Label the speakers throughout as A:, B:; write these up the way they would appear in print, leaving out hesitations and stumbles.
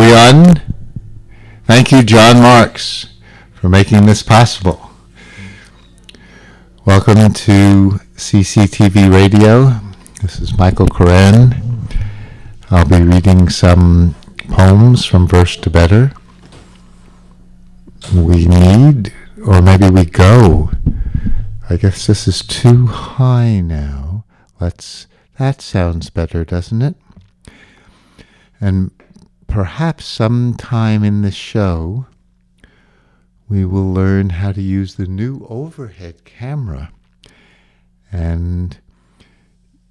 A: everyone. Thank you, John Marks, for making this possible. Welcome to CCTV Radio. This is Michael Koran. I'll be reading some poems from Verse to Better. We need, or maybe we go. I guess this is too high now. That sounds better, doesn't it? And perhaps sometime in the show, we will learn how to use the new overhead camera. And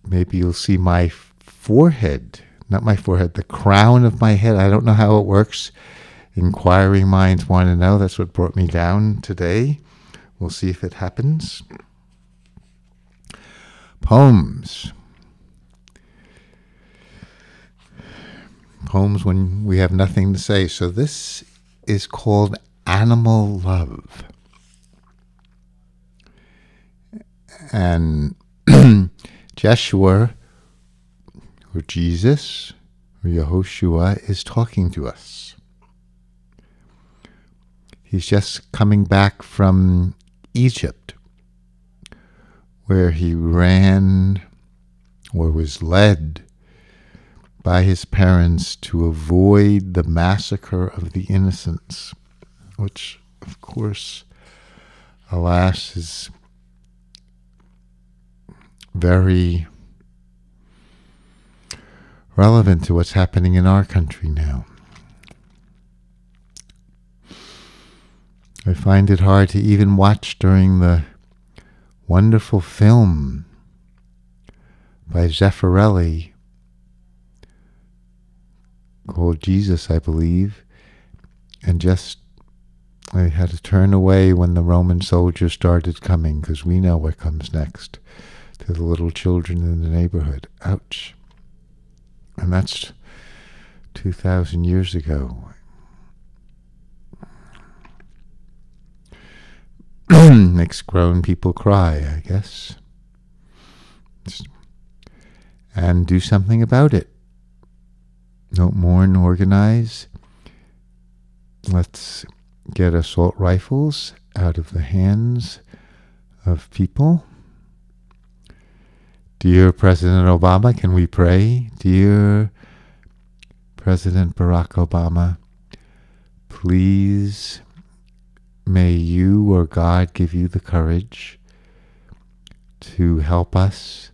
A: maybe you'll see my forehead, not my forehead, the crown of my head. I don't know how it works. Inquiring minds want to know. That's what brought me down today. We'll see if it happens. Poems. Poems when we have nothing to say. So this is called Animal Love. And Joshua, or Jesus, or Yehoshua, is talking to us. He's just coming back from Egypt, where he ran or was led by his parents to avoid the massacre of the innocents, which, of course, alas, is very relevant to what's happening in our country now. I find it hard to even watch during the wonderful film by Zeffirelli called Jesus, I believe, and I had to turn away when the Roman soldiers started coming, because we know what comes next to the little children in the neighborhood. Ouch. And that's 2,000 years ago. Makes grown people cry, I guess. And do something about it. Don't mourn, organize. Let's get assault rifles out of the hands of people. Dear President Obama, can we pray? Dear President Barack Obama, please may you or God give you the courage to help us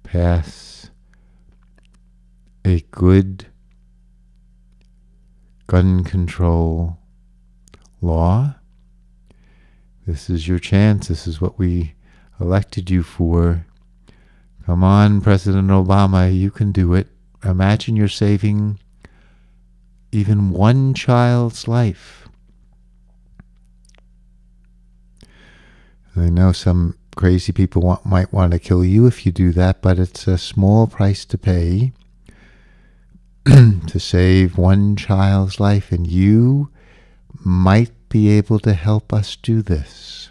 A: pass a good gun control law. This is your chance. This is what we elected you for. Come on, President Obama, you can do it. Imagine you're saving even one child's life. I know some crazy people might want to kill you if you do that, but it's a small price to pay to save one child's life, and you might be able to help us do this.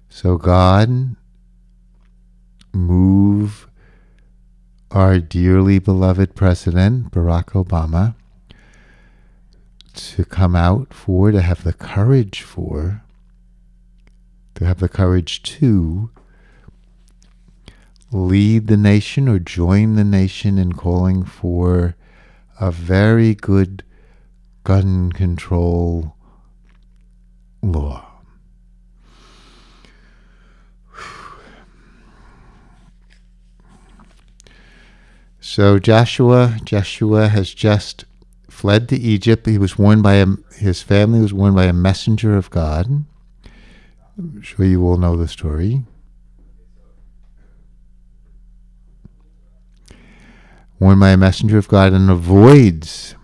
A: So God, move our dearly beloved President, Barack Obama, to come out to have the courage to lead the nation or join the nation in calling for a very good gun control law. So Joshua has just fled to Egypt. He was warned by his family was warned by a messenger of God. I'm sure you all know the story. Warned by a messenger of God, and avoids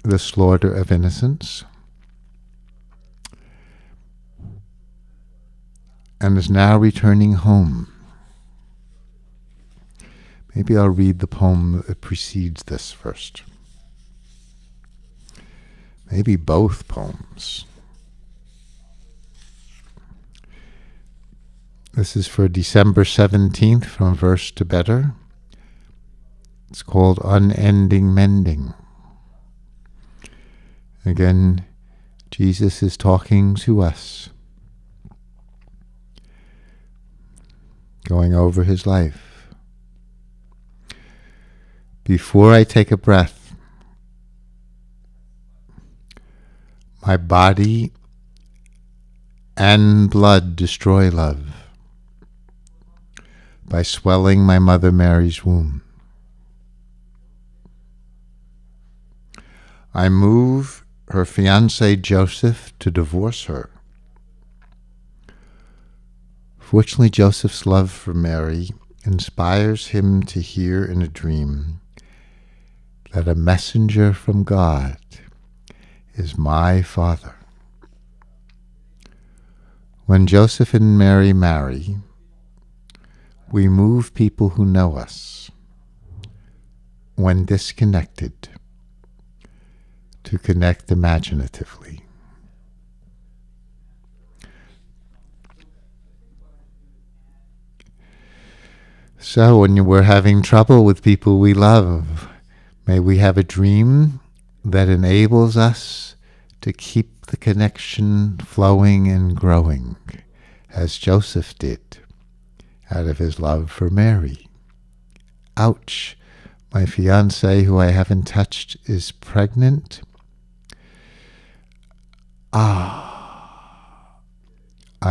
A: the slaughter of innocents, and is now returning home. Maybe I'll read the poem that precedes this first. Maybe both poems. This is for December 17th, from Verse to Better. It's called Unending Mending. Again, Jesus is talking to us, going over his life. Before I take a breath, my body and blood destroy love by swelling my Mother Mary's womb. I move her fiancé Joseph to divorce her. Fortunately, Joseph's love for Mary inspires him to hear in a dream that a messenger from God is my father. When Joseph and Mary marry, we move people who know us, when disconnected, to connect imaginatively. So when we're having trouble with people we love, may we have a dream that enables us to keep the connection flowing and growing, as Joseph did, out of his love for Mary. Ouch, my fiancée, who I haven't touched, is pregnant. I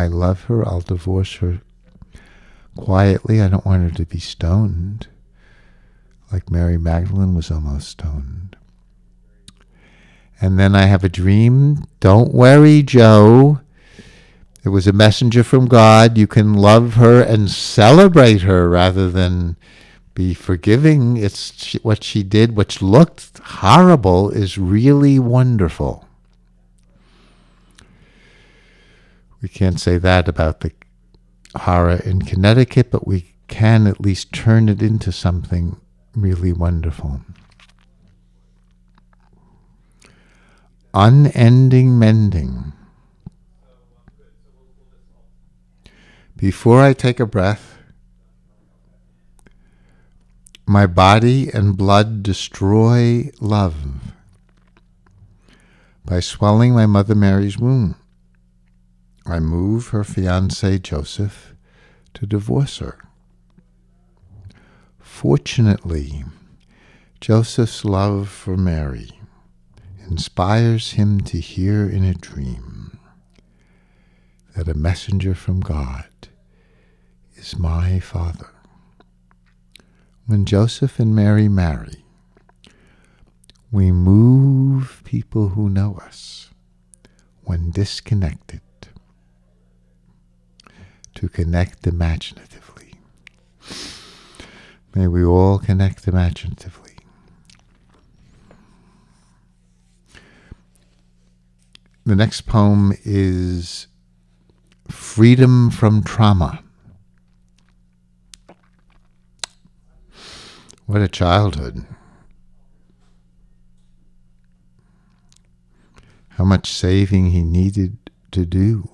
A: love her, I'll divorce her quietly. I don't want her to be stoned, like Mary Magdalene was almost stoned. And then I have a dream. Don't worry, Joe. It was a messenger from God. You can love her and celebrate her rather than be forgiving. It's what she did, which looked horrible, is really wonderful. We can't say that about the horror in Connecticut, but we can at least turn it into something really wonderful. Unending mending. Before I take a breath, my body and blood destroy love by swelling my Mother Mary's womb. I move her fiancé Joseph to divorce her. Fortunately, Joseph's love for Mary inspires him to hear in a dream that a messenger from God is my father. When Joseph and Mary marry, we move people who know us, when disconnected, to connect imaginatively. May we all connect imaginatively. The next poem is Freedom from Trauma. What a childhood. How much saving he needed to do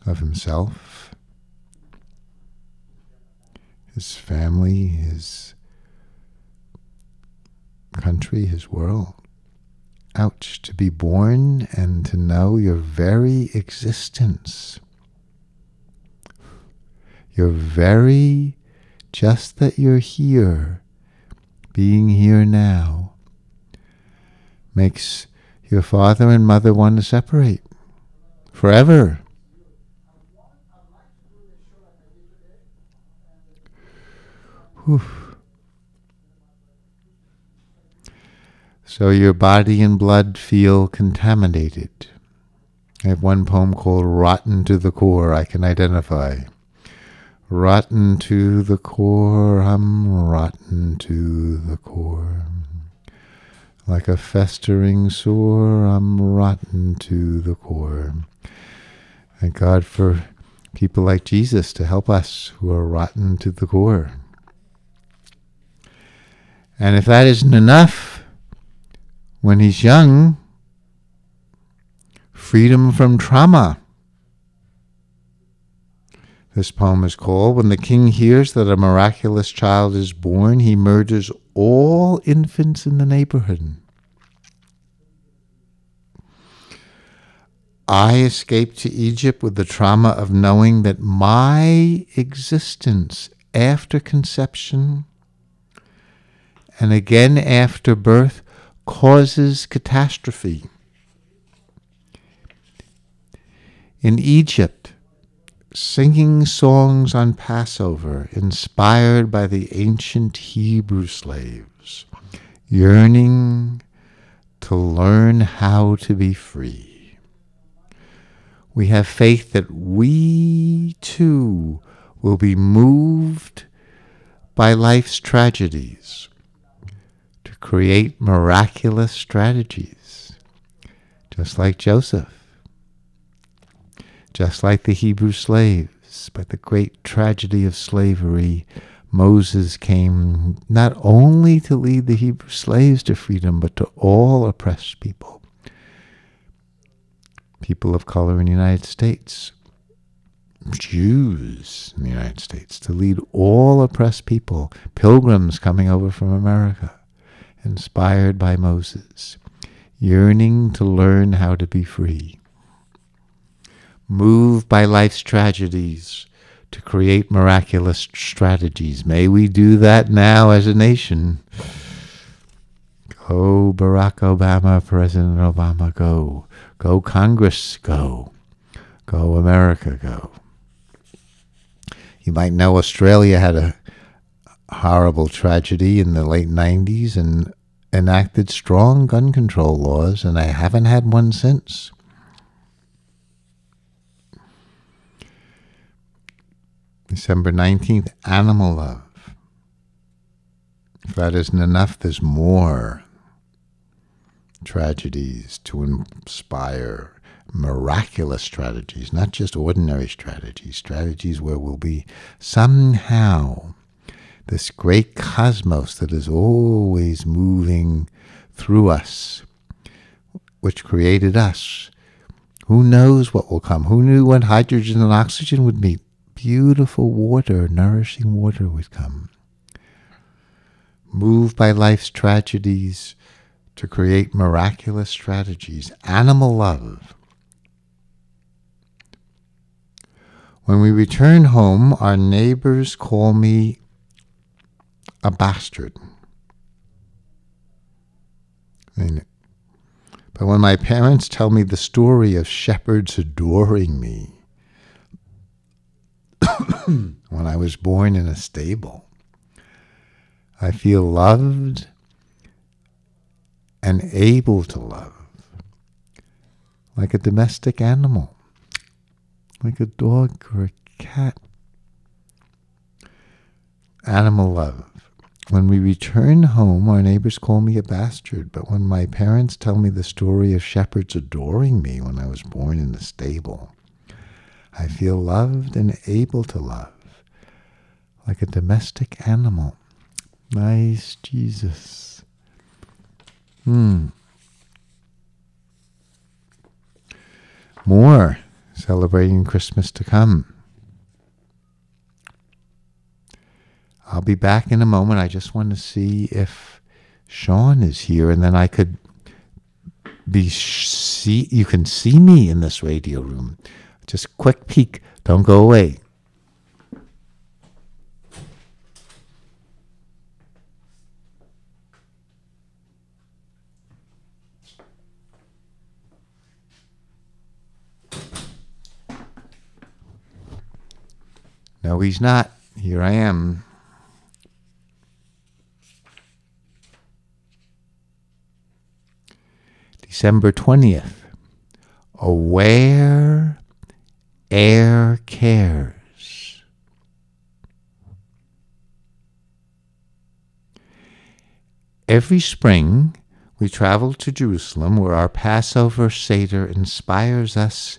A: of himself, his family, his country, his world. Ouch, to be born and to know your very existence. Your very, just that you're here, being here now, makes your father and mother want to separate forever. Whew. So your body and blood feel contaminated. I have one poem called Rotten to the Core I can identify. Rotten to the core, I'm rotten to the core. Like a festering sore, I'm rotten to the core. Thank God for people like Jesus to help us who are rotten to the core. And if that isn't enough, when he's young, freedom from trauma. This poem is called, When the King Hears That a Miraculous Child is Born, He Murders all infants in the neighborhood. I escaped to Egypt with the trauma of knowing that my existence after conception and again after birth causes catastrophe. In Egypt, singing songs on Passover inspired by the ancient Hebrew slaves, yearning to learn how to be free. We have faith that we, too, will be moved by life's tragedies to create miraculous strategies, just like Joseph, just like the Hebrew slaves. By the great tragedy of slavery, Moses came not only to lead the Hebrew slaves to freedom, but to all oppressed people. People of color in the United States, Jews in the United States, to lead all oppressed people, pilgrims coming over from America, inspired by Moses, yearning to learn how to be free. Moved by life's tragedies to create miraculous strategies. May we do that now as a nation. Go Barack Obama, President Obama, go. Go Congress, go. Go America, go. You might know Australia had a horrible tragedy in the late 90s and enacted strong gun control laws, and they haven't had one since. December 19th, animal love. If that isn't enough, there's more tragedies to inspire miraculous strategies, not just ordinary strategies, strategies where we'll be somehow this great cosmos that is always moving through us, which created us. Who knows what will come? Who knew when hydrogen and oxygen would meet? Beautiful water, nourishing water would come. Moved by life's tragedies to create miraculous strategies. Animal love. When we return home, our neighbors call me a bastard. But when my parents tell me the story of shepherds adoring me, when I was born in a stable, I feel loved and able to love, like a domestic animal, like a dog or a cat. Animal love. When we return home, our neighbors call me a bastard, but when my parents tell me the story of shepherds adoring me when I was born in the stable, I feel loved and able to love, like a domestic animal. Nice, Jesus. More celebrating Christmas to come. I'll be back in a moment. I just want to see if Sean is here, and then I could you can see me in this radio room. Just quick peek. Don't go away. No, he's not. Here I am. December 20th. Aware air cares. Every spring, we travel to Jerusalem, where our Passover Seder inspires us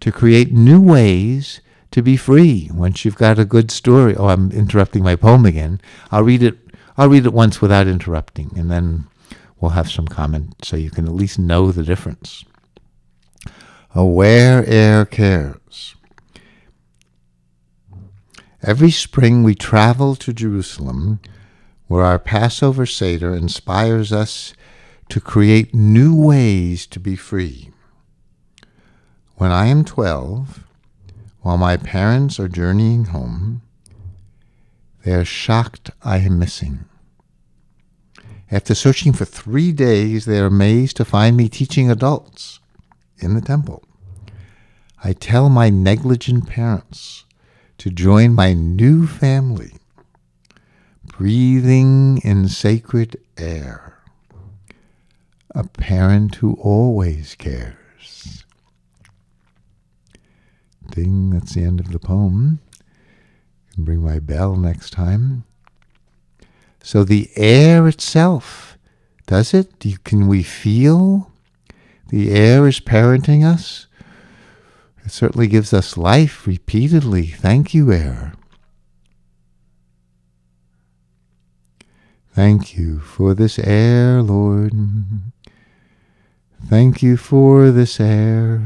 A: to create new ways to be free. Once you've got a good story. Oh, I'm interrupting my poem again. I'll read it once without interrupting, and then we'll have some comment so you can at least know the difference. Aware air cares. Every spring we travel to Jerusalem, where our Passover Seder inspires us to create new ways to be free. When I am 12, while my parents are journeying home, they are shocked I am missing. After searching for 3 days, they are amazed to find me teaching adults in the temple. I tell my negligent parents to join my new family, breathing in sacred air, a parent who always cares. Ding, that's the end of the poem. I can bring my bell next time. So the air itself, does it? Can we feel the air is parenting us? It certainly gives us life repeatedly. Thank you, air. Thank you for this air, Lord. Thank you for this air.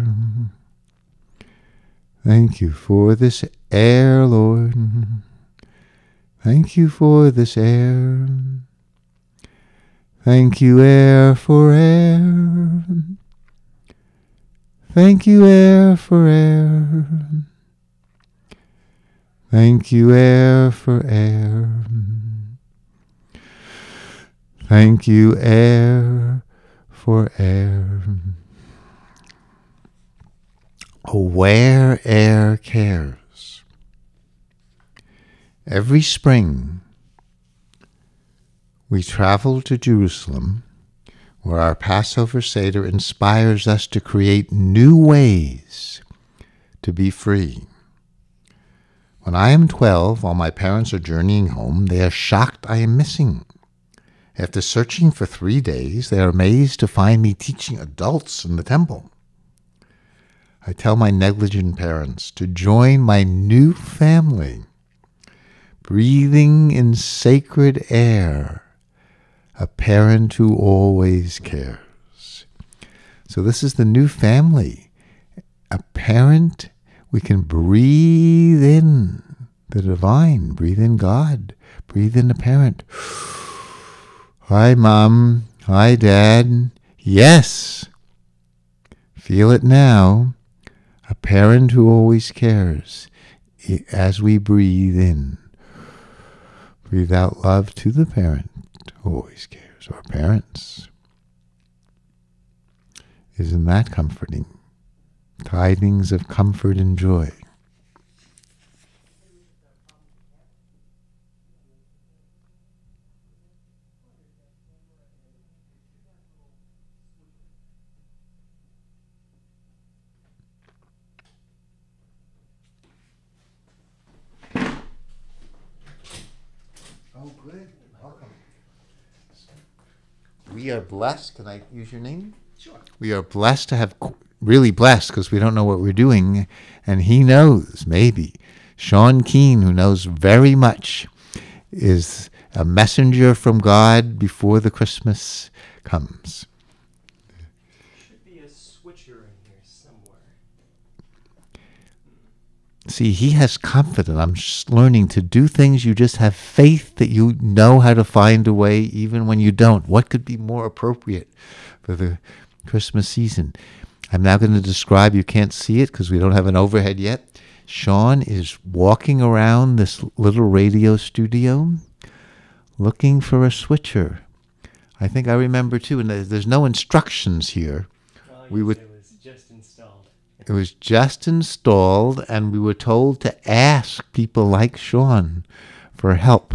A: Thank you for this air, Lord. Thank you for this air. Thank you, air, for air. Thank you, air, for air. Thank you, air, for air. Thank you, air, for air. Oh, where air cares. Every spring, we travel to Jerusalem, where our Passover Seder inspires us to create new ways to be free. When I am 12, while my parents are journeying home, they are shocked I am missing. After searching for 3 days, they are amazed to find me teaching adults in the temple. I tell my negligent parents to join my new family, breathing in sacred air, a parent who always cares. So this is the new family. A parent, we can breathe in the divine, breathe in God, breathe in the parent. Hi, Mom. Hi, Dad. Yes. Feel it now. A parent who always cares. As we breathe in, breathe out love to the parent who always cares, or parents. Isn't that comforting? Tidings of comfort and joy. Oh, good. Welcome. We are blessed. Can I use your name?
B: Sure.
A: We are blessed to have, really blessed, because we don't know what we're doing, and he knows, maybe. Sean Keane, who knows very much, is a messenger from God before the Christmas comes.
B: Should be a switcher in here somewhere.
A: See, he has confidence. I'm just learning to do things. You just have faith that you know how to find a way even when you don't. What could be more appropriate for the Christmas season? I'm now going to describe, you can't see it because we don't have an overhead yet. Sean is walking around this little radio studio looking for a switcher. I think I remember too, and there's no instructions here.
B: It was just installed.
A: It was just installed, and we were told to ask people like Sean for help.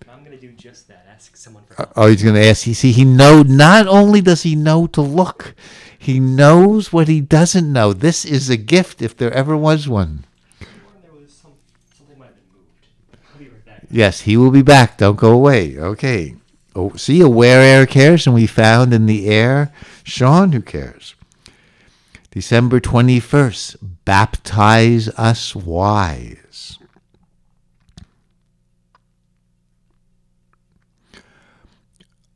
B: I'm going to do just that. Ask someone for help.
A: Oh, he's going to ask. You see, not only does he know to look, he knows what he doesn't know. This is a gift if there ever was one.
B: There was something might have been moved. I'll be right back.
A: Yes, he will be back. Don't go away. Okay. Oh, see, where air cares, and we found in the air Sean who cares. December 21st, baptize us wise.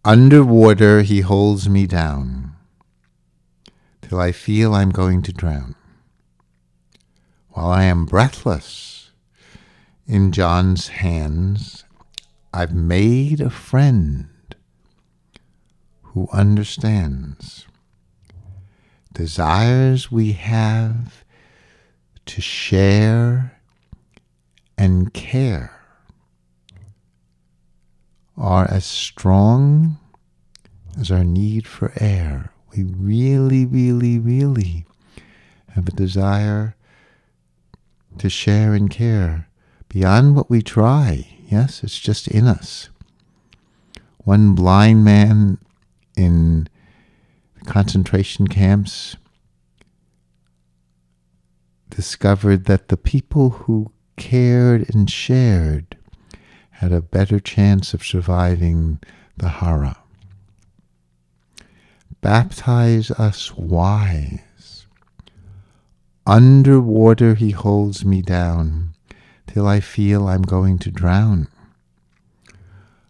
A: Underwater he holds me down till I feel I'm going to drown. While I am breathless in John's hands, I've made a friend who understands. desires we have to share and care are as strong as our need for air. We really, really, really have a desire to share and care beyond what we try. Yes, it's just in us. One blind man in concentration camps discovered that the people who cared and shared had a better chance of surviving the Hara. Baptize us wise. Underwater he holds me down till I feel I'm going to drown.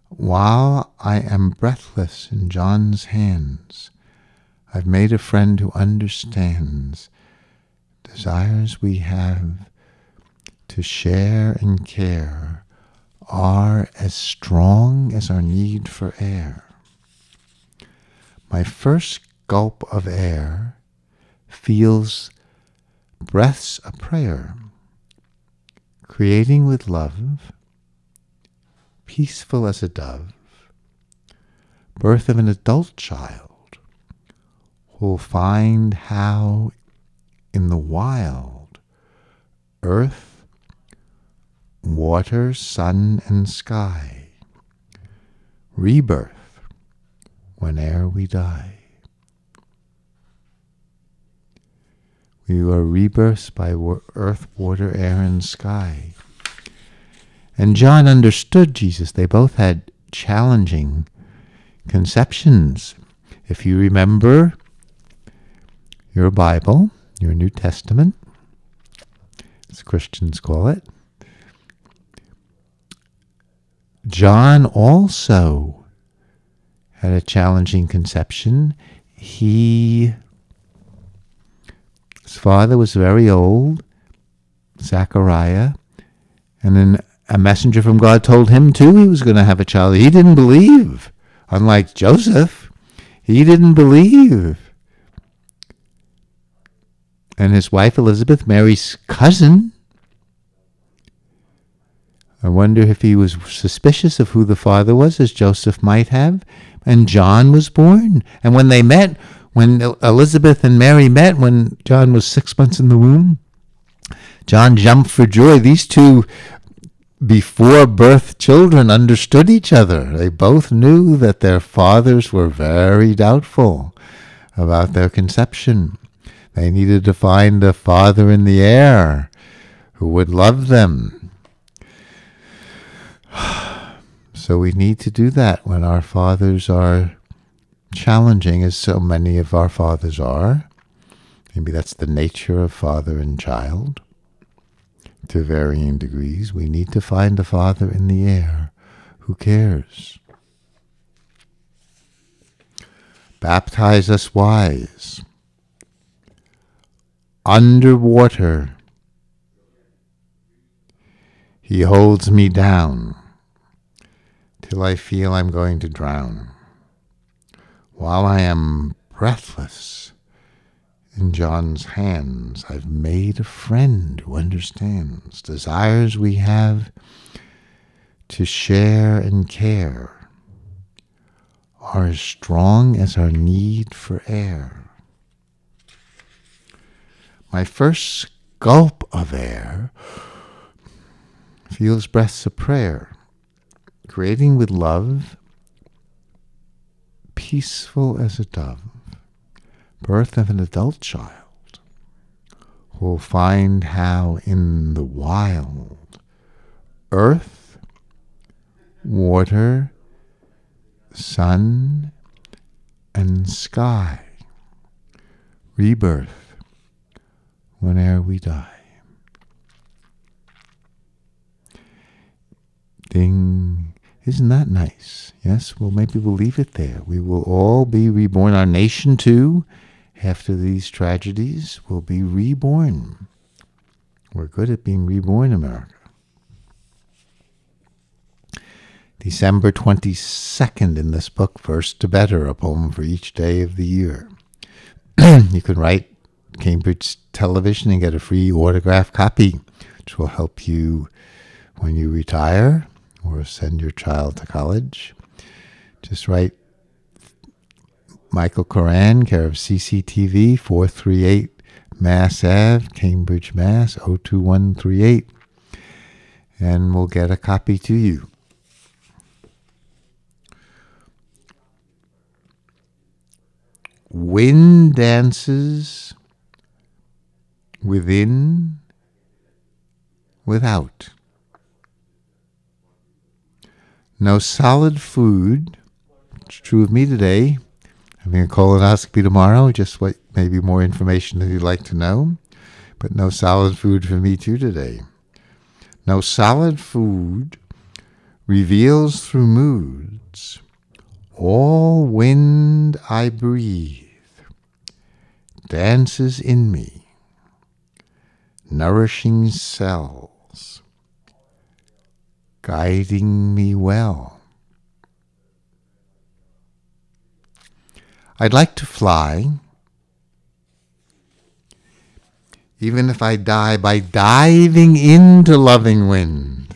A: While I am breathless in John's hands, I've made a friend who understands desires we have to share and care are as strong as our need for air. My first gulp of air feels breaths a prayer, creating with love, peaceful as a dove, birth of an adult child who'll find how in the wild, earth, water, sun, and sky, rebirth whene'er we die. We were rebirths by earth, water, air, and sky. And John understood Jesus. They both had challenging conceptions. If you remember your Bible, your New Testament, as Christians call it, John also had a challenging conception. His father was very old, Zechariah, and then a messenger from God told him too he was going to have a child. He didn't believe. Unlike Joseph, he didn't believe. And his wife Elizabeth, Mary's cousin, I wonder if he was suspicious of who the father was, as Joseph might have. And John was born. And when they met, when Elizabeth and Mary met, when John was 6 months in the womb, John jumped for joy. These two before birth children understood each other. They both knew that their fathers were very doubtful about their conception. They needed to find a father in the air who would love them. So we need to do that when our fathers are challenging, as so many of our fathers are. Maybe that's the nature of father and child. To varying degrees, we need to find a father in the air who cares. Baptize us wise. Underwater, he holds me down till I feel I'm going to drown. While I am breathless in John's hands, I've made a friend who understands desires we have to share and care are as strong as our need for air. My first gulp of air feels breaths of prayer, creating with love, peaceful as a dove, birth of an adult child, who will find how in the wild, earth, water, sun, and sky, rebirth whene'er we die. Ding. Isn't that nice? Yes, well, maybe we'll leave it there. We will all be reborn. Our nation, too, after these tragedies, will be reborn. We're good at being reborn, America. December 22nd in this book, First to Better, a poem for each day of the year. you can write Cambridge Television and get a free autograph copy, which will help you when you retire or send your child to college. Just write Michael Koran, care of CCTV, 438 Mass Ave, Cambridge, Mass. 02138, and we'll get a copy to you. Wind dances within, without. No solid food. It's true of me today. Having a colonoscopy tomorrow, just what maybe more information that you'd like to know. But no solid food for me too today. No solid food reveals through moods all wind I breathe, dances in me, nourishing cells, guiding me well. I'd like to fly, even if I die by diving into loving wind.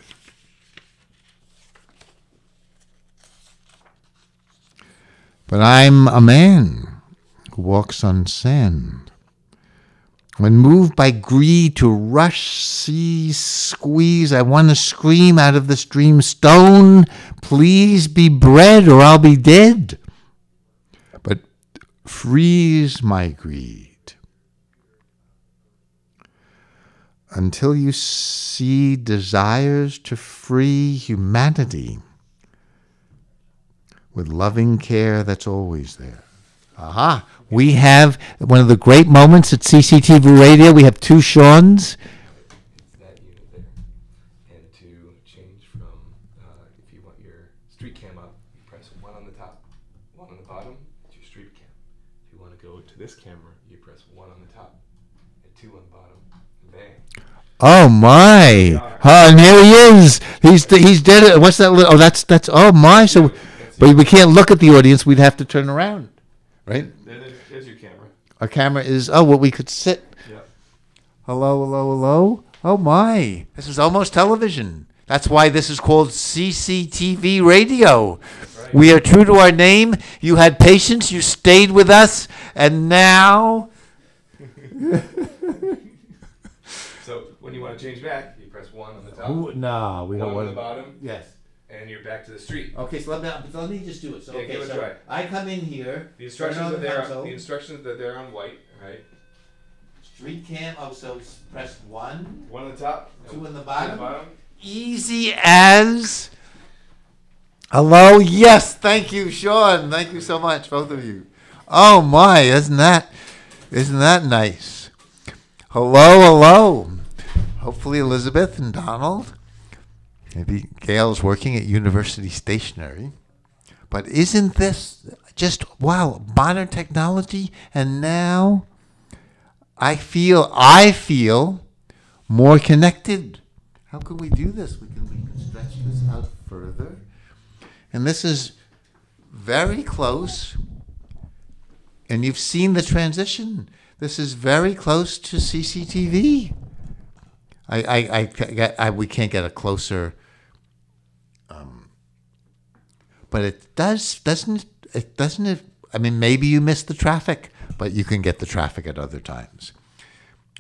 A: But I'm a man who walks on sand. When moved by greed to rush, seize, squeeze, I want to scream out of the stream, stone, please be bread or I'll be dead. But freeze my greed until you see desires to free humanity with loving care that's always there. Aha! We have one of the great moments at CCTV Radio. We have two Seans.
B: That unit there. And to change from, if you want your street cam up, you press 1 on the top, 1 on the bottom, it's your street cam. If you want to go to this camera, you press 1 on the top and 2 on the bottom. Bang.
A: Oh my! Oh, and here he is. He's dead. What's that? Oh, that's. Oh my! So, but we can't look at the audience. We'd have to turn around, right?
B: There's your camera.
A: Our camera is. Oh, well, we could sit.
B: Yeah.
A: Hello, hello, hello. Oh my! This is almost television. That's why this is called CCTV Radio.
B: Right.
A: We are true to our name. You had patience. You stayed with us, and now.
B: So when you want to change back, you press 1 on the top.
A: No, we don't
B: 1 on
A: want
B: the bottom.
A: Yes.
B: And you're back to the street.
A: Okay, so let me just do it. So,
B: Yeah,
A: okay,
B: give it a
A: so
B: try.
A: I come in here.
B: The instructions
A: turn on
B: the instructions that they're on white, right?
A: Street cam. Oh, so press 1.
B: 1 on the top.
A: 2 on the
B: 2
A: bottom.
B: on the bottom.
A: Easy as. Hello. Yes. Thank you, Sean. Thank you so much, both of you. Oh my! Isn't that nice? Hello, hello. Hopefully, Elizabeth and Donald. Maybe Gail's working at University Stationery. But isn't this just, wow, modern technology? And now I feel more connected. How can we do this? We can stretch this out further. And this is very close. And you've seen the transition. This is very close to CCTV. We can't get a closer, but it doesn't it? I mean, maybe you missed the traffic, but you can get the traffic at other times.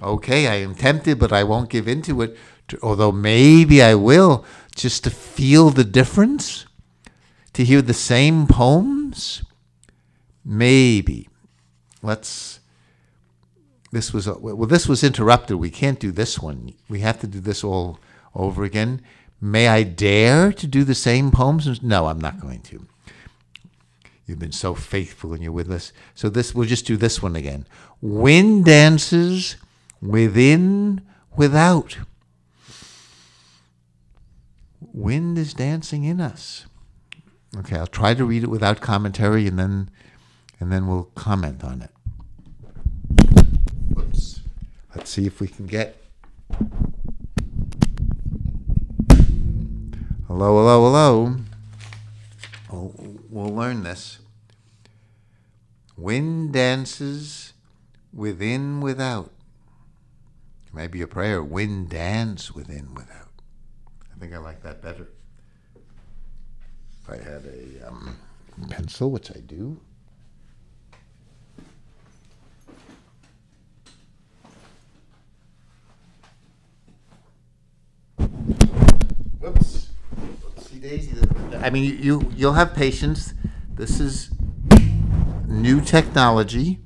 A: Okay, I am tempted, but I won't give into it, although maybe I will, just to feel the difference, to hear the same poems. Maybe. This was interrupted. We can't do this one. We have to do this all over again. May I dare to do the same poems? No, I'm not going to. You've been so faithful and you're with us. So we'll just do this one again. Wind dances within, without. Wind is dancing in us. Okay, I'll try to read it without commentary and then we'll comment on it. Whoops. Let's see if we can get. Hello, hello, hello. We'll learn this. Wind dances within, without. Maybe a prayer, wind dance within, without. I think I like that better. If I had a pencil, which I do. Whoops. Oopsie daisy. I mean, you'll have patience. This is new technology.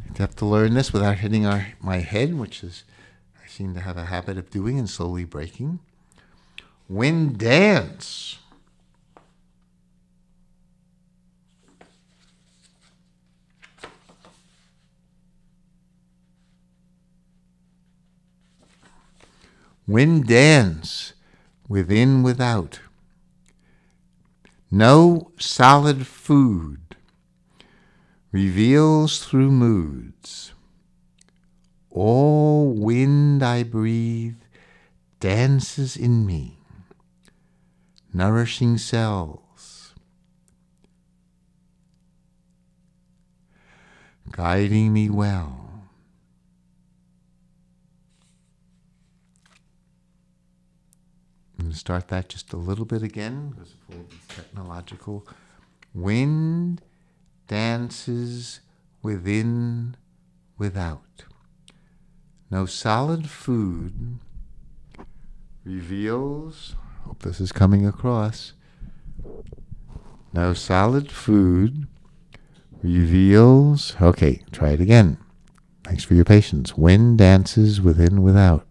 A: You have to learn this without hitting my head, which is I seem to have a habit of doing and slowly breaking. Wind dance. Wind dance, within, without. No solid food reveals through moods. All wind I breathe dances in me, nourishing cells, guiding me well. I'm going to start that just a little bit again because of all these technological. Wind dances within, without. No solid food reveals, hope this is coming across. No solid food reveals, okay, try it again. Thanks for your patience. Wind dances within, without.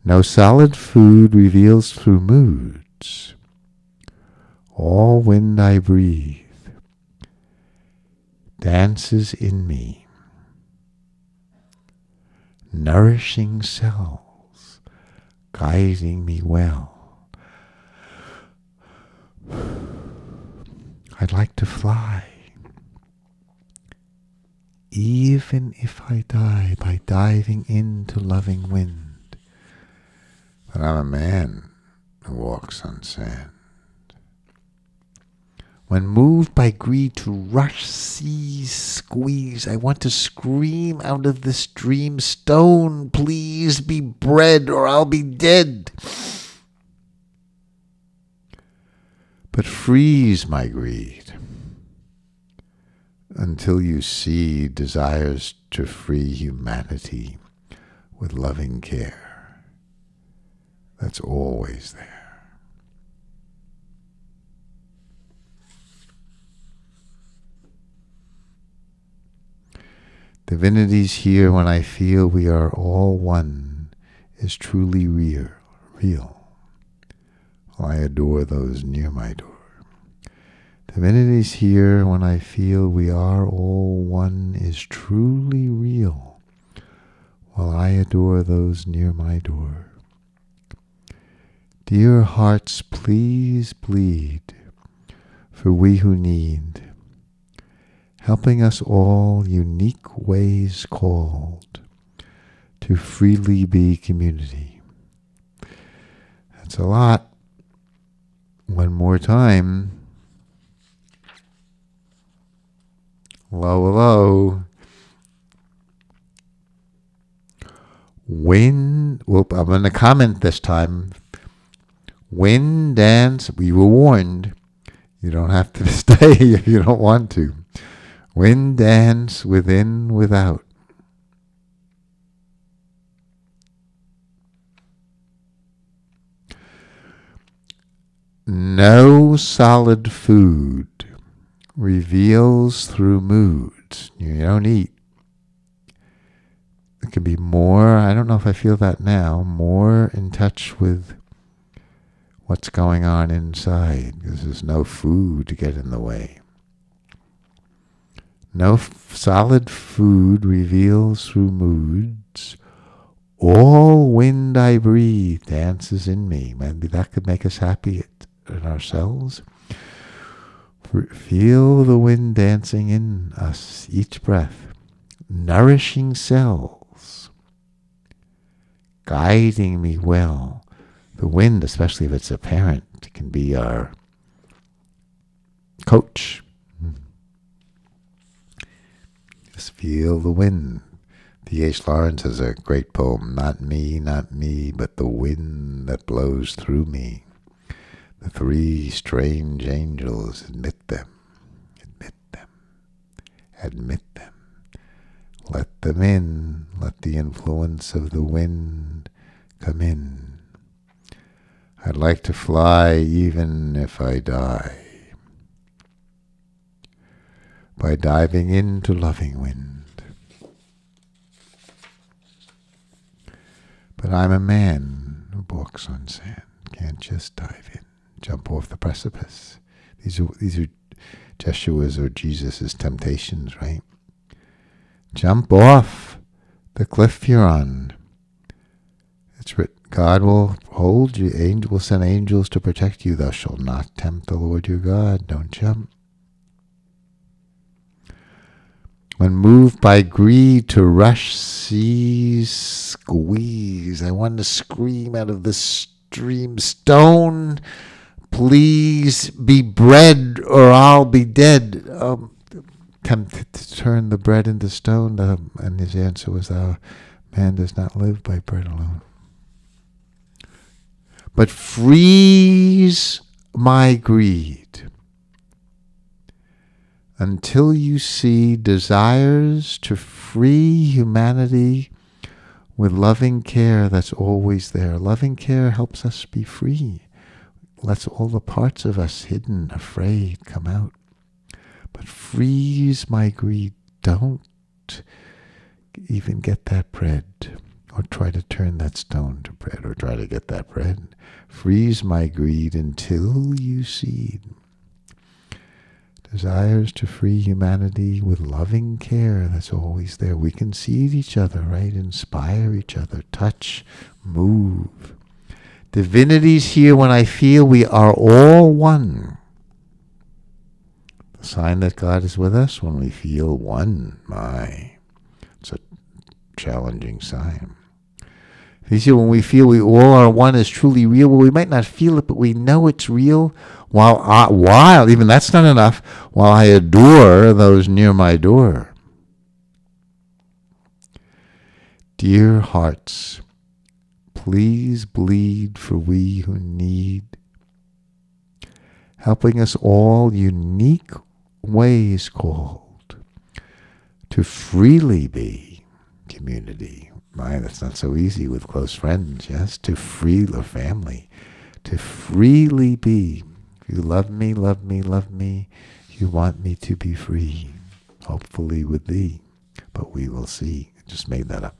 A: No solid food reveals through moods. All wind I breathe dances in me, nourishing cells, guiding me well. I'd like to fly, even if I die by diving into loving wind. But I'm a man who walks on sand. When moved by greed to rush, seize, squeeze, I want to scream out of this dream, stone, please be bread or I'll be dead. But freeze my greed until you see desires to free humanity with loving care. That's always there. Divinity's here when I feel we are all one is truly real. I adore those near my door. Divinity's here when I feel we are all one is truly real, while I adore those near my door. Dear hearts, please bleed for we who need, helping us all unique ways called to freely be community. That's a lot. One more time. Low, low. Wind, I'm going to comment this time. Wind dance, we were warned. You don't have to stay if you don't want to. Wind dance within, without. No solid food reveals through moods. You don't eat. It can be more, I don't know if I feel that now, more in touch with what's going on inside, because there's no food to get in the way. No solid food reveals through moods. All wind I breathe dances in me. Maybe that could make us happy in ourselves. Feel the wind dancing in us, each breath, nourishing cells, guiding me well. The wind, especially if it's a parent, can be our coach. Just feel the wind. T.H. Lawrence has a great poem, not me, but the wind that blows through me. The three strange angels, admit them, admit them. Let them in, let the influence of the wind come in. I'd like to fly even if I die, by diving into loving wind. But I'm a man who walks on sand, can't just dive in, jump off the precipice. These are Jeshua's or Jesus' temptations, right? Jump off the cliff you're on. It's written, God will hold you, will send angels to protect you. Thou shalt not tempt the Lord your God. Don't jump. When moved by greed to rush, seize, squeeze. I want to scream out of the stream, stone, please be bread or I'll be dead. Tempted to turn the bread into stone. And his answer was, man does not live by bread alone, but freeze my greed until you see desires to free humanity with loving care that's always there. Loving care helps us be free. Lets all the parts of us hidden, afraid, come out. But freeze my greed. Don't even get that bread, or try to turn that stone to bread, or try to get that bread. Freeze my greed until you see desires to free humanity with loving care that's always there. We can see each other, right? Inspire each other, touch, move. Divinity's here when I feel we are all one. The sign that God is with us when we feel one. It's a challenging sign. You see, when we feel we all are one is truly real, well, we might not feel it, but we know it's real. While even that's not enough, while I adore those near my door. Dear hearts, please bleed for we who need, helping us all unique ways called to freely be community. That's not so easy with close friends, yes? To free the family, to freely be. If you love me, love me, love me, you want me to be free, hopefully with thee. But we will see. I just made that up.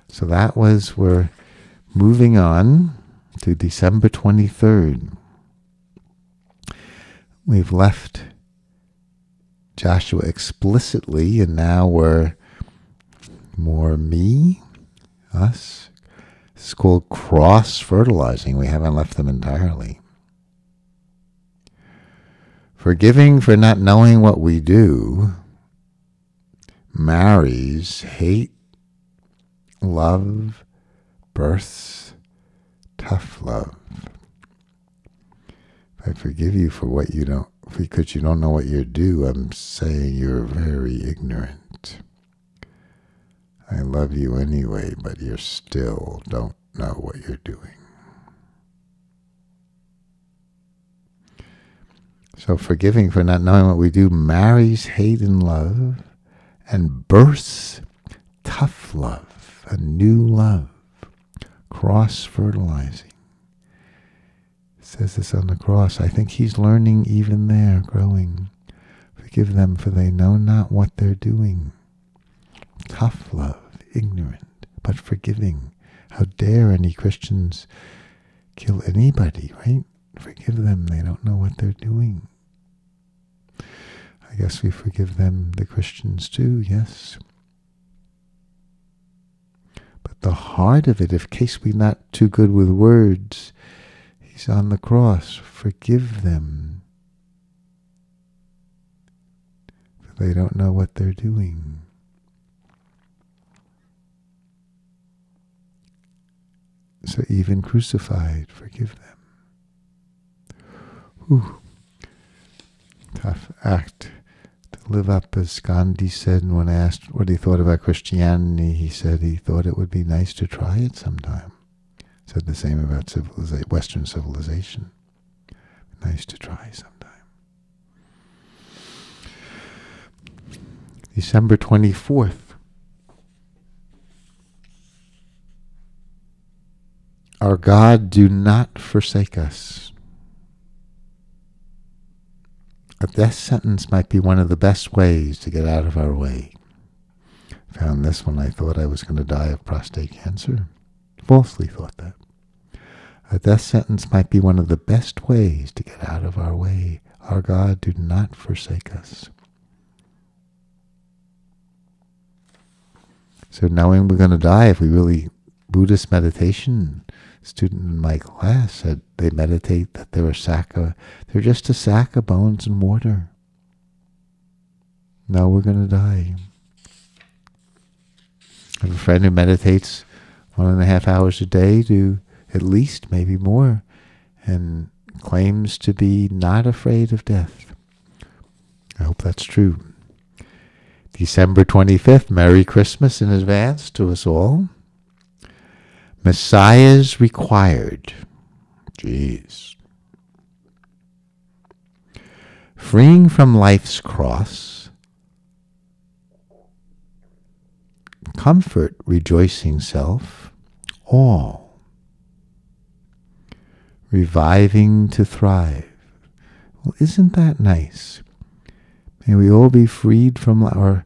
A: So we're moving on to December 23rd. We've left Joshua explicitly, and now we're more me, us. It's called cross-fertilizing. We haven't left them entirely. Forgiving for not knowing what we do marries hate, love, births, tough love. If I forgive you for what you don't, because you don't know what you do, I'm saying you're very ignorant. I love you anyway, but you still don't know what you're doing. So forgiving for not knowing what we do marries hate and love and births tough love, a new love, cross-fertilizing. It says this on the cross. I think he's learning even there, growing. Forgive them, for they know not what they're doing. Tough love, ignorant, but forgiving. How dare any Christians kill anybody, right? Forgive them, they don't know what they're doing. I guess we forgive them, the Christians too, yes. But the heart of it, in case we're not too good with words, he's on the cross. Forgive them, for they don't know what they're doing. So even crucified, forgive them. Whew. Tough act to live up, as Gandhi said, when asked what he thought about Christianity, he said he thought it would be nice to try it sometime. Said the same about Western civilization. Nice to try sometime. December 24th. Our God, do not forsake us. A death sentence might be one of the best ways to get out of our way. Found this when I thought I was going to die of prostate cancer. Falsely thought that. A death sentence might be one of the best ways to get out of our way. Our God, do not forsake us. So knowing we're going to die, if we really, Buddhist meditation, student in my class said they meditate that they're just a sack of bones and water. Now we're going to die. I have a friend who meditates 1.5 hours a day to at least, maybe more, and claims to be not afraid of death. I hope that's true. December 25th, Merry Christmas in advance to us all. Messiahs required. Jeez. Freeing from life's cross. Comfort, rejoicing self. All. Reviving to thrive. Well, isn't that nice? May we all be freed from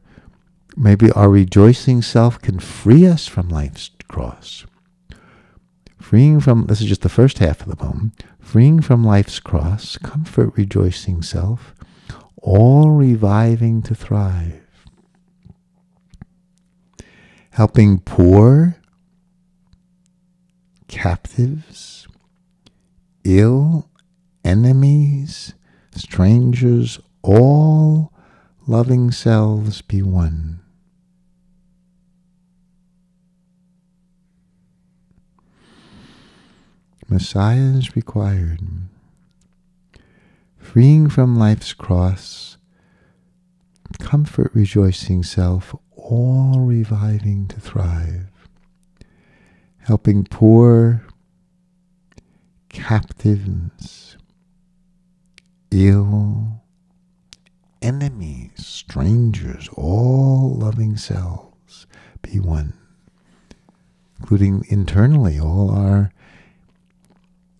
A: maybe our rejoicing self can free us from life's cross. This is just the first half of the poem. Freeing from life's cross, comfort, rejoicing self, all reviving to thrive. Helping poor, captives, ill, enemies, strangers, all loving selves be one. Messiahs required. Freeing from life's cross, comfort, rejoicing self, all reviving to thrive. Helping poor, captives, ill, enemies, strangers, all loving selves be one. Including internally, all our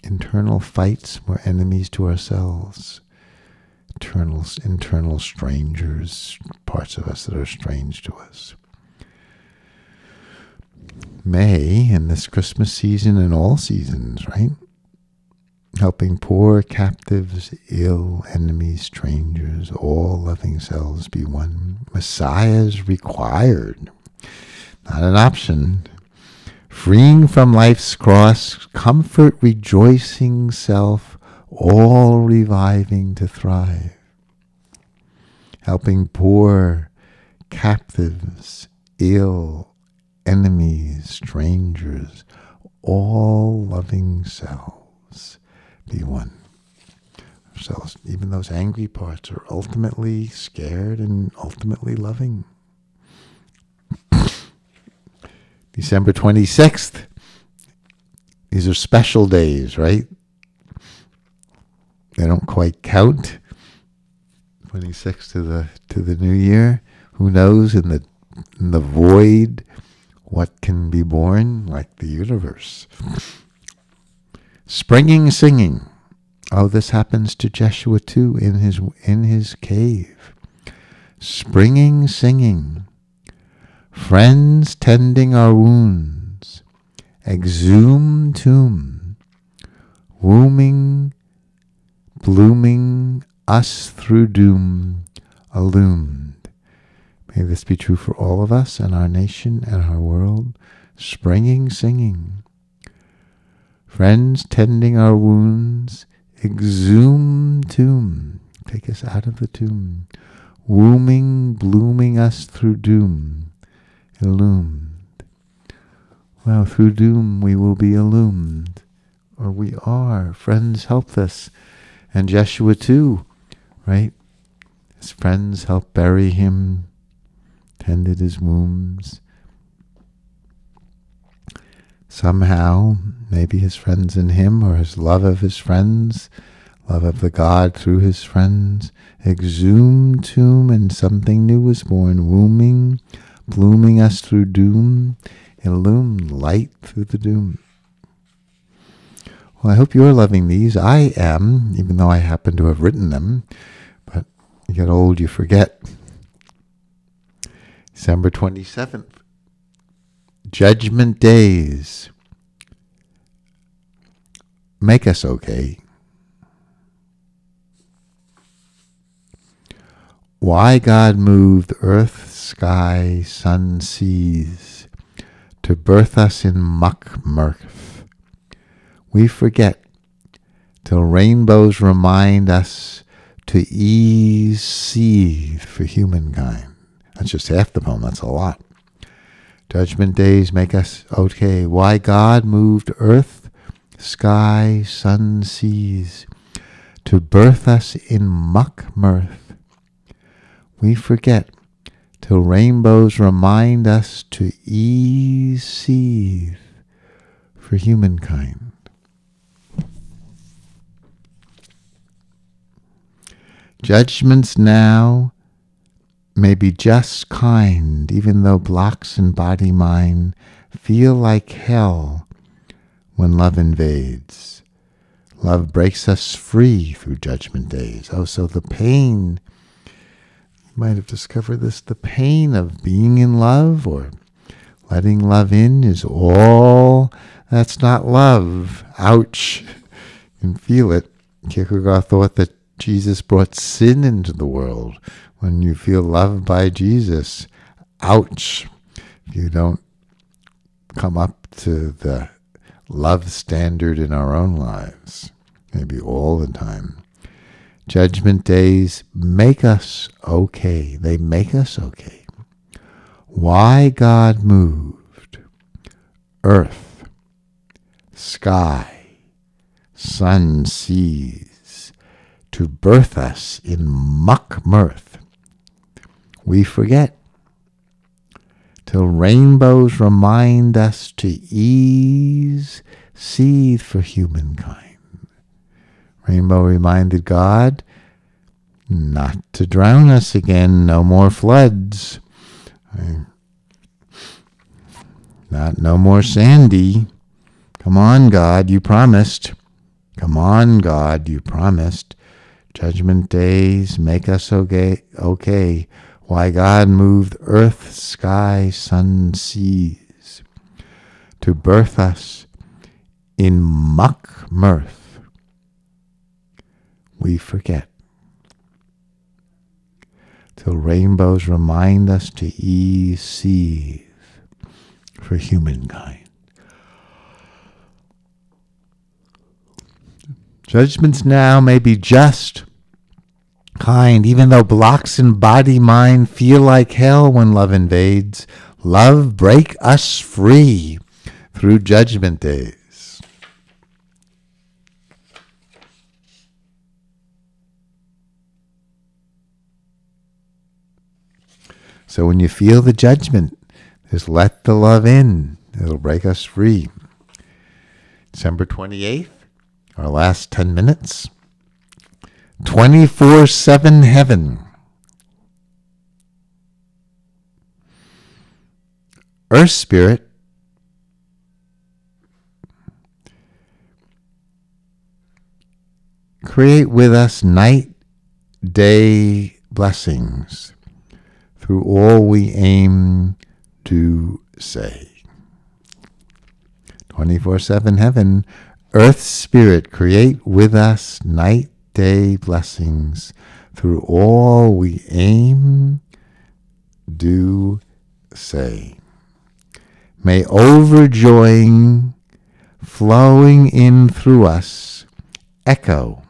A: internal fights, we're enemies to ourselves. Internal strangers, parts of us that are strange to us. May, in this Christmas season and all seasons, right? Helping poor, captives, ill, enemies, strangers, all loving selves be one. Messiahs required, not an option. Freeing from life's cross, comfort, rejoicing self, all reviving to thrive. Helping poor, captives, ill, enemies, strangers, all loving selves be one. Ourselves, even those angry parts, are ultimately scared and ultimately loving. December 26th. These are special days, right? They don't quite count. 26th to the new year. Who knows in the void what can be born, like the universe. Springing singing. Oh, this happens to Jeshua too in his cave. Springing singing. Friends tending our wounds, exhumed tomb, wombing, blooming us through doom, illumined. May this be true for all of us and our nation and our world. Springing singing. Friends tending our wounds, exhumed tomb, take us out of the tomb, wombing, blooming us through doom, illumined. Well, through doom we will be illumined, or we are. Friends help us, and Jeshua too, right? His friends helped bury him, tended his wounds. Somehow, maybe his friends and him, or his love of his friends, love of the God through his friends, exhumed tomb, and something new was born, wombing, blooming us through doom, illumined light through the doom. Well, I hope you're loving these. I am, even though I happen to have written them, but you get old, you forget. December 27th. Judgment days make us okay. Why God moved earth, sky, sun, seas to birth us in muck mirth, we forget, till rainbows remind us to ease seethe for humankind. That's just half the poem, that's a lot. Judgment days make us okay. Why God moved earth, sky, sun, seas to birth us in muck mirth, we forget, till rainbows remind us to ease seethe for humankind. Judgments now may be just kind, even though blocks in body mind feel like hell when love invades. Love breaks us free through judgment days. Oh, so the pain, you might have discovered this, the pain of being in love or letting love in is all that's not love. Ouch. You can feel it. Kierkegaard thought that Jesus brought sin into the world. When you feel loved by Jesus, ouch, if you don't come up to the love standard in our own lives, maybe all the time. Judgment days make us okay. They make us okay. Why God moved earth, sky, sun, seas to birth us in muck mirth, we forget, till rainbows remind us to ease seethe for humankind. Rainbow reminded God not to drown us again, no more floods, no more Sandy. Come on, God, you promised. Come on, God, you promised. Judgment days make us okay. Why God moved earth, sky, sun, seas to birth us in muck mirth, we forget, till rainbows remind us to ease seethe for humankind. Judgments now may be just, kind, even though blocks in body mind feel like hell when love invades. Love break us free through judgment days. So when you feel the judgment, just let the love in. It'll break us free. December 28th, our last 10 minutes. 24/7 heaven. Earth Spirit create with us night, day blessings through all we aim to say. 24/7 heaven. Earth Spirit create with us night, day blessings through all we aim, do, say. May overjoying, flowing in through us, echo,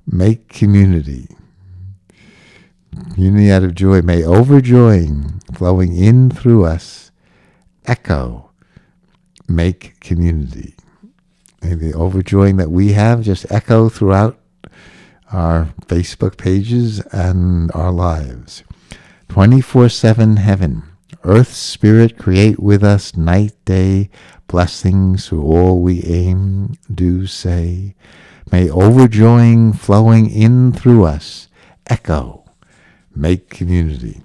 A: make community. Community out of joy. May overjoying, flowing in through us, echo, make community. May the overjoying that we have just echo throughout our Facebook pages, and our lives. 24/7 heaven. Earth spirit create with us night day. Blessings through all we aim do say. May overjoying flowing in through us echo, make community.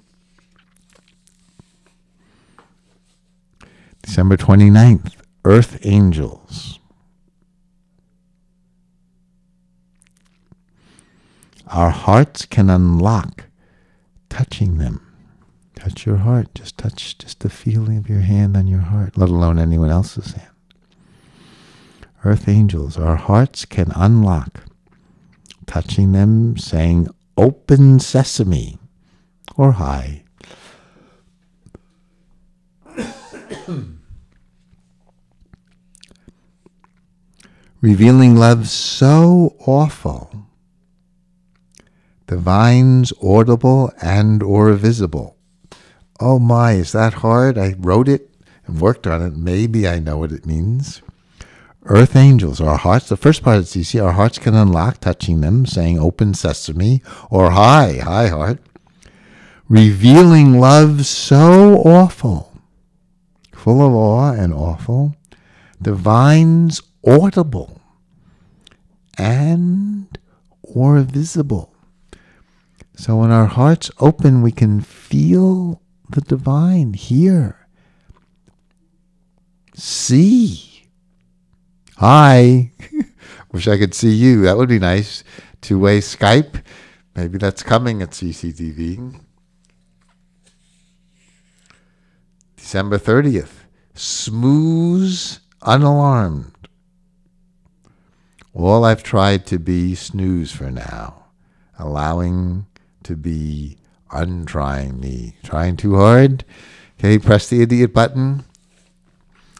A: December 29th, Earth Angels. Our hearts can unlock touching them. Touch your heart. Just touch the feeling of your hand on your heart, let alone anyone else's hand. Earth Angels, our hearts can unlock touching them, saying, open sesame, or hi. Revealing love so awful, divines audible and or visible. Oh my, is that hard? I wrote it and worked on it. Maybe I know what it means. Earth Angels, our hearts, the first part is easy. Our hearts can unlock, touching them, saying open sesame, or hi heart. Revealing love so awful, full of awe and awful, divines audible and or visible. So when our hearts open, we can feel the divine, hear, see. Hi. Wish I could see you. That would be nice. Two-way Skype. Maybe that's coming at CCTV. December 30th. Smooth, unalarmed. All I've tried to be, snooze for now. Allowing to be untrying me. Trying too hard? Okay, press the idiot button.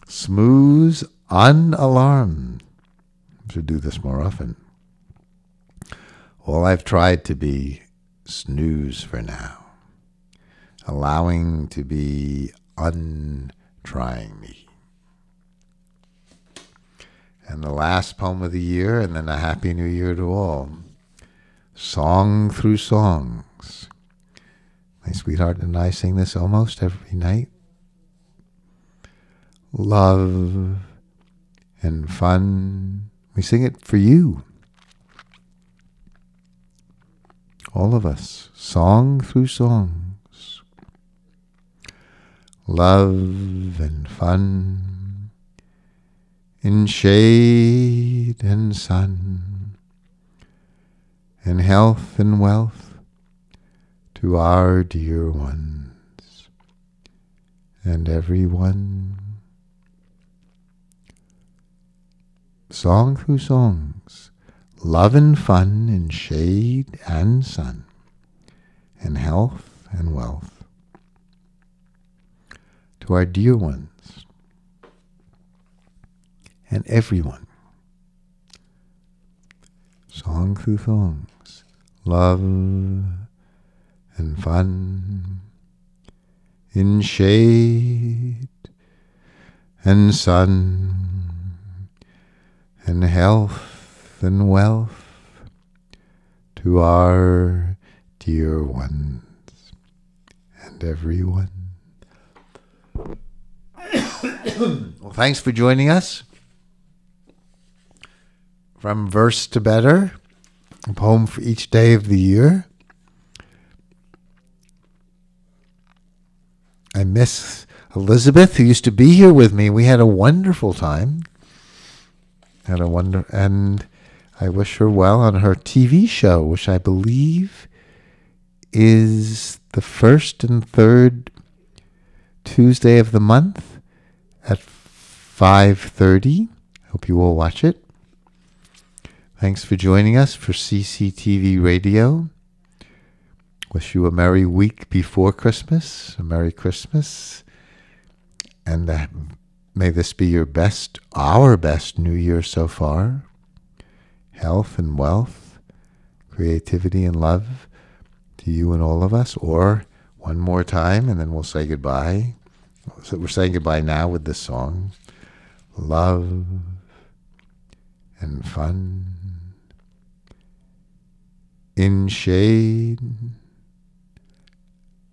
A: Smooth, unalarmed. Should do this more often. All I've tried to be, snooze for now. Allowing to be untrying me. And the last poem of the year, and then a Happy New Year to all. Song Through Songs. My sweetheart and I sing this almost every night. Love and fun. We sing it for you. All of us. Song through songs. Love and fun. In shade and sun. In health and wealth. To our dear ones. And everyone. Song through songs, love and fun in shade and sun, in health and wealth. To our dear ones and everyone. Song through songs, love and fun in shade and sun, and health and wealth to our dear ones and everyone. Well, thanks for joining us. From Verse to Better, a poem for each day of the year. I miss Elizabeth, who used to be here with me. We had a wonderful time. And I wish her well on her TV show, which I believe is the first and third Tuesday of the month at 5:30. Hope you all watch it. Thanks for joining us for CCTV Radio. Wish you a merry week before Christmas, a Merry Christmas, and may this be your best, our best New Year so far. Health and wealth, creativity and love to you and all of us. Or one more time, and then we'll say goodbye. So we're saying goodbye now with this song. Love and fun in shade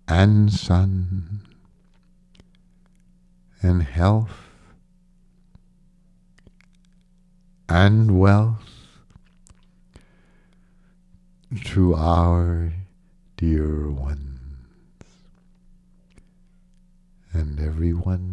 A: and sun and health and wealth to our dear ones and everyone